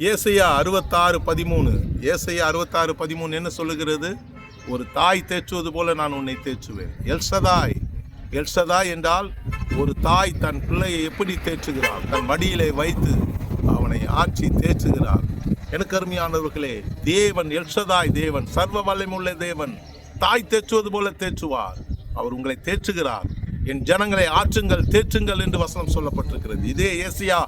ஏசாயா 66:13. ஏசாயா 66:13 என்ன சொல்லுகிறது? ஒரு தாய் தேற்றுவது போல நான் உன்னை தேற்றுவேன். எல்சதாய். எல்சதாய் என்றால் ஒரு தாய் தன் பிள்ளையை எப்படி தேற்றுகிறார்? தன் மடியிலே வைத்து அவனை ஆட்சி தேற்றுகிறார். எனக்கு அருமையானவர்களே, தேவன் எல்சதாய் தேவன், சர்வ வல்லமையுள்ள தேவன். தாய் தேற்றுவது போல தேற்றுவார். அவர் உங்களை தேற்றுகிறார். என் ஜனங்களை ஆற்றுங்கள், தேற்றுங்கள் என்று வசனம் சொல்லப்பட்டிருக்கிறது. இதே ஏசாயா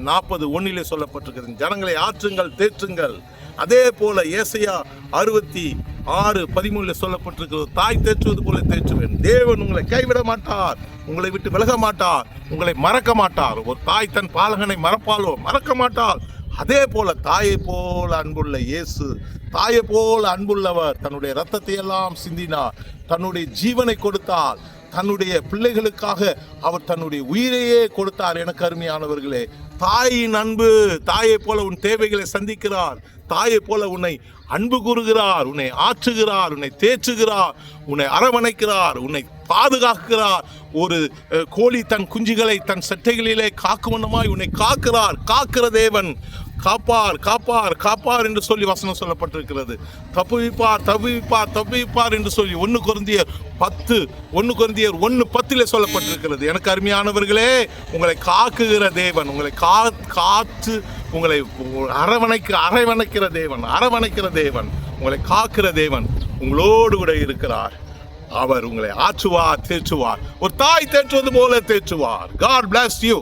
40:1 சொல்லப்பட்டிருக்கிறது. ஜனங்களை ஆற்றுங்கள், தேற்றுங்கள். அதே போல ஏசாயா 66:13 சொல்லப்பட்டிருக்கிறது. தாய் தேற்றுவது போல தேற்றுவேன். தேவன் உங்களை கைவிட மாட்டார், உங்களை விட்டு விலக மாட்டார், உங்களை மறக்க மாட்டார். ஒரு தாய் தன் பாலகனை மறப்பாலோ? மறக்க மாட்டார். அதே போல தாயை போல அன்புள்ள இயேசு, தாயை போல அன்புள்ளவர், தன்னுடைய இரத்தத்தை எல்லாம் சிந்தினார், தன்னுடைய ஜீவனை கொடுத்தார், தன்னுடைய பிள்ளைகளுக்காக அவர் தன்னுடைய உயிரையே கொடுத்தார். எனக்கு அருமையானவர்களே, தாயின் அன்பு, தாயை போல உன் தேவைகளை சந்திக்கிறார், தாயை போல உன்னை அன்பு கூறுகிறார், உன்னை ஆற்றுகிறார், உன்னை தேற்றுகிறார், உன்னை அரவணைக்கிறார், உன்னை பாதுகாக்கிறார். ஒரு கோழி தன் குஞ்சுகளை தன் சட்டைகளிலே காக்கும் வண்ணமாய் உன்னை காக்கிறார். காக்கிற தேவன். காப்பார், காப்பார், காப்பார் என்று சொல்லி வசனம் சொல்லப்பட்டிருக்கிறது. தப்புவிப்பார், தப்புவிப்பார், தப்புவிப்பார் என்று சொல்லி 1 கொரிந்தியர் 1:10 சொல்லப்பட்டிருக்கிறது. எனக்கு அருமையானவர்களே, உங்களை காக்குகிற தேவன், உங்களை காத்து உங்களை அரவணைக்கிற தேவன், உங்களை காக்கிற தேவன் உங்களோடு கூட இருக்கிறார். அவர் உங்களை ஆற்றுவார், தேற்றுவார். ஒரு தாய் தேற்றுவது போல தேற்றுவார். God bless you.